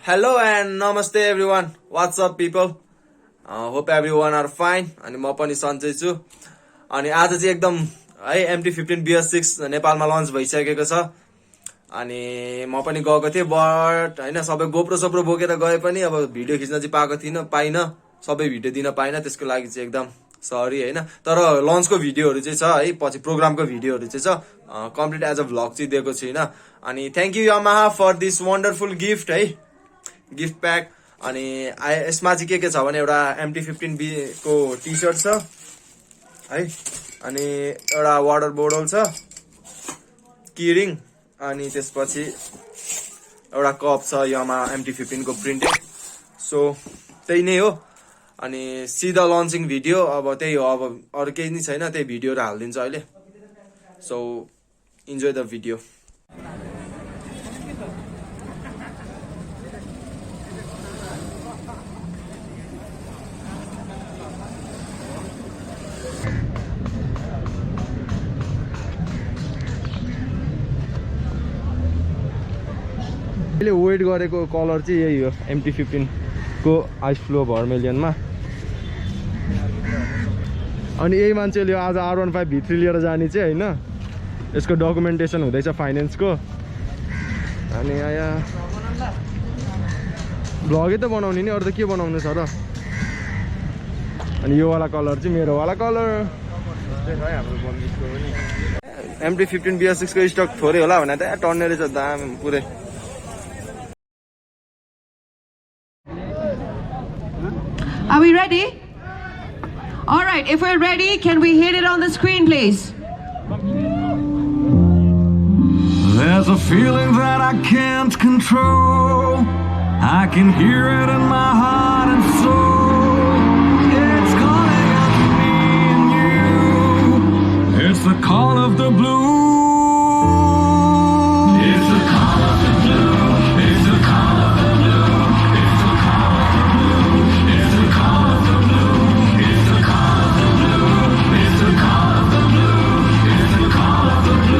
Hello and namaste everyone. What's up people? Hope everyone are fine. अनि म पनि सन्चै छु. अनि आज चाहिँ एकदम है MT-15 BS6 नेपालमा लन्च भइसकेको छ. अनि म पनि गएको थिएँ बट हैन सबै गोप्रो बोकेर गए पनि अब भिडियो खिच्न चाहिँ पाइन सबै भिडियो दिन पाइन त्यसको लागि चाहिँ एकदम सरी हैन. तर लन्चको भिडियोहरु चाहिँ छ है पछि प्रोग्रामको भिडियोहरु चाहिँ छ. कम्प्लिट एज अ भ्लग चाहिँ दिएको छैन. अनि thank you Yamaha for this wonderful gift है. Gift pack. अनि यसमा चाहिँ के छ भने एउटा MT-15 को टी शर्ट छ है. अनि एउटा वाटर बोटल छ, कीरिङ, अनि त्यसपछि एउटा कप छ Yamaha MT-15 को प्रिन्टेड. सो त्यही नै हो. अनि सिधा लन्चिङ भिडियो अब त्यही हो. अब अरु केही नै छैन, त्यही भिडियोहरु हाल्दिन्छु अहिले. सो इन्जोय द भिडियो. अहिले वेट गरेको कलर चाहिँ यही हो MT-15 को आइस फ्लो भर्मेलियनमा. अनि यही मान्छेले आज R15 भित्री लिएर जाने चाहिँ हैन. यसको डकुमेन्टेसन हुँदैछ फाइनान्सको. अनि आया भ्लगै त बनाउने नि, अरु त के बनाउनु छ र. अनि यो वाला कलर चाहिँ मेरो वाला कलर MT-15 BS6 को स्टक थोरै होला भने त टन्ने रहेछ दाम पुरै. Are we ready? All right, if we're ready, can we hit it on the screen, please? There's a feeling that I can't control. I can hear it in my heart and soul. It's calling out to me and you. It's the call of the blue. It's the call of the blue. It's the call of the blue. It's the call of the blue. It's the call of the blue. It's the call of the blue. It's the call of the blue. It's the call of the blue.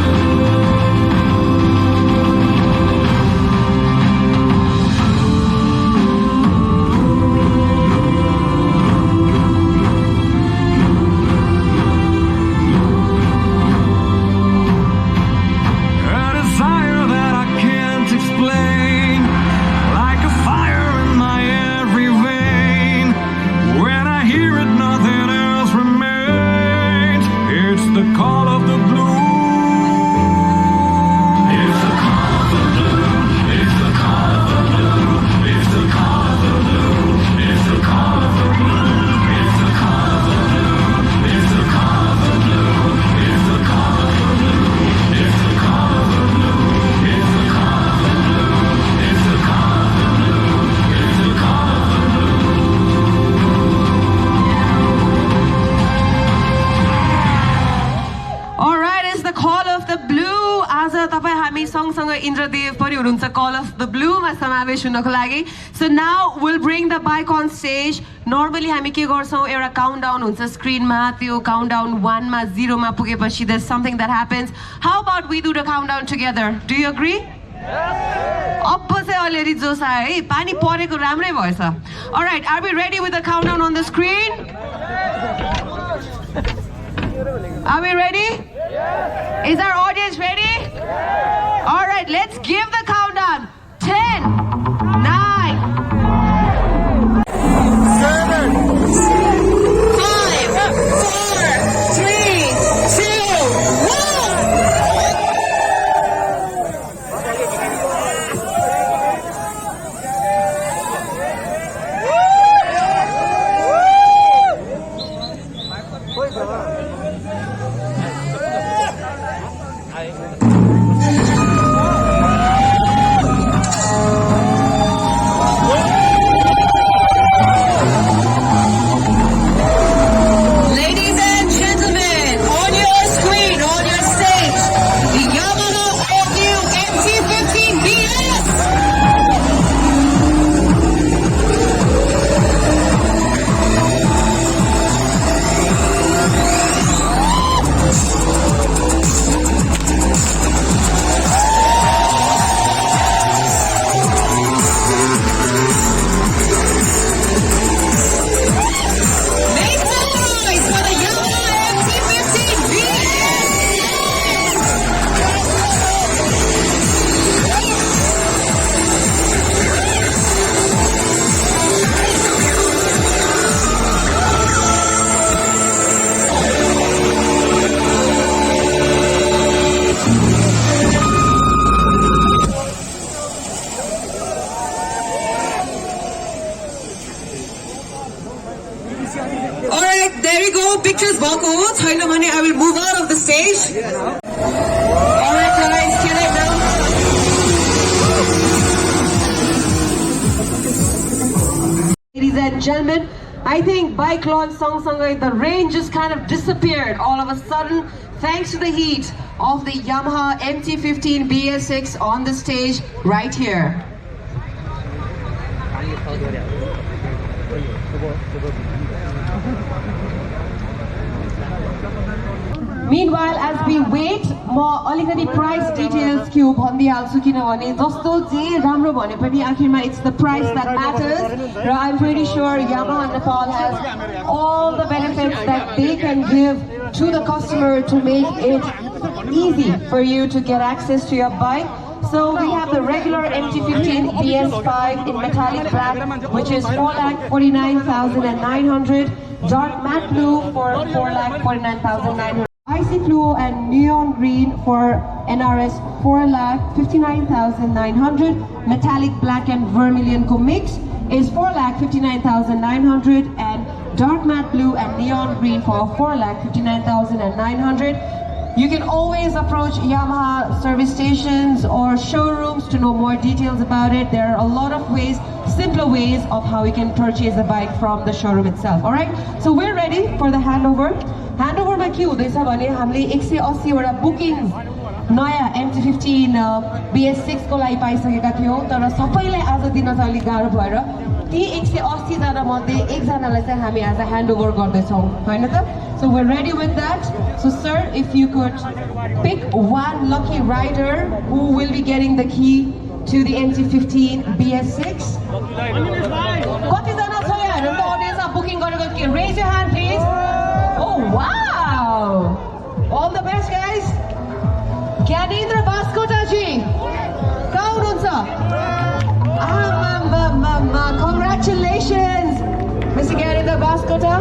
Indradev पनि हुनुहुन्छ Call of the Blue मा समावेश हुनको लागि. So now we'll bring the bike on stage. Normally हामी के गर्छौं, एउटा काउन्टडाउन हुन्छ स्क्रिनमा. त्यो काउन्टडाउन 1 मा 0 मा पुगेपछि there's something that happens. How about we do the countdown together? Do you agree? अब चाहिँ अलरेडी जोस आयो है. पानी परेको राम्रै भएछ. All right, are we ready with the countdown on the screen? Are we ready? Yes. Is our audience ready? Yes. All right, let's give the countdown. 10, 9, 7, 5, 4, 3, 2, 1. there we go. Pictures bhako chaina bhane I will move out of the stage. Alright guys, can I now? Ladies and gentlemen, I think bike launch song the rain just kind of disappeared all of a sudden thanks to the heat of the Yamaha MT-15 BS6 on the stage right here. Meanwhile, as we wait, more alikati price details क्यों भनिदिहाल्छु किनभने जस्तो जे राम्रो भने पनि आखिरमा it's the price that matters. Raw I'm pretty sure Yamaha Nepal has all the benefits that they can give to the customer to make it easy for you to get access to your bike. So we have the regular MT-15 BS5 in metallic black, which is 4,49,900. Dark matte blue for 4,49,900. Icy Fluo and neon green for NRS 4,59,900. Metallic black and vermilion mix is 4,59,900, and dark matte blue and neon green for 4,59,900. You can always approach Yamaha service stations or showrooms to know more details about it. There are a lot of ways, simpler ways of how you can purchase a bike from the showroom itself. Alright, so we're ready for the handover. Handover ma ke huँदैछ भने हामीले 180 वटा booking नयाँ MT-15 BS6 को लागि पाइसकेका थियौं, तर सबैलाई आज दिन चाहिँ अलि गाह्रो भएर ती 180 जना मध्ये एकजनालाई चाहिँ हामी आज ह्यान्डओभर गर्दैछौं हैन त. So we're ready with that. So sir, if you could pick one lucky rider who will be getting the key to the MT-15 BS6. कति जना छ यहाँ हेर्नु त अडियन्समा बुकिङ गरेको के? Raise your hand please. Oh wow! All the best guys. Gyanendra Baskota ji. कहाँ हुनुहुन्छ? Congratulations, Mr. Gyanendra Baskota.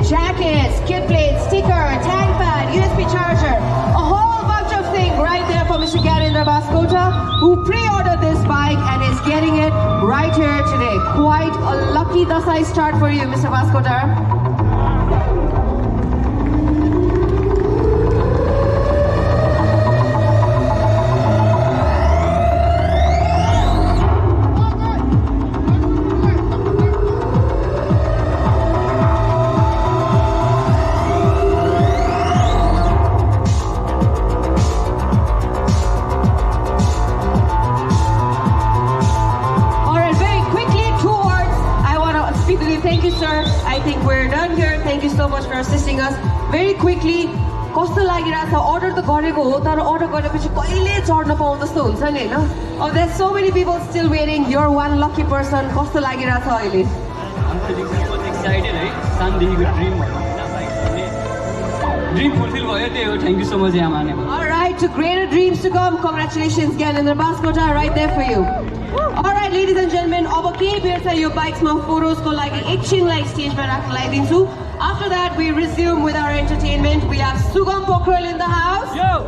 Jackets, skid plates, sticker, tank pad, USB charger, a whole bunch of things right there for Mr. Gyanendra Baskota, who pre-ordered this bike and is getting it right here today. Quite a lucky Dasai start for you, Mr. Baskota. Assisting us very quickly. कस्तो लागिरहेछ order त गरेको हो तर order गरेपछि कहिले चढ्न पाउँ जस्तो हुन्छ नि हैन. Oh, there's so many people still waiting. You're one lucky person. कस्तो लागिरहेछ अहिले? I'm feeling so much excited है. सानदेखिको ड्रीम भयो. ड्रीम फुलफिल भयो त्यही हो. Thank you so much Yamaha. All right, to greater dreams to come. Congratulations Gyanendra Baskota, right there for you. Alright ladies and gentlemen, अब केही बेर चाहिँ यो बाइक्समा फोटोजको लागि एकछिनलाई स्टेजमा राख्न लगाइदिन्छु. After that we resume with our entertainment. We have Sugam Pokhrel in the house. Yo!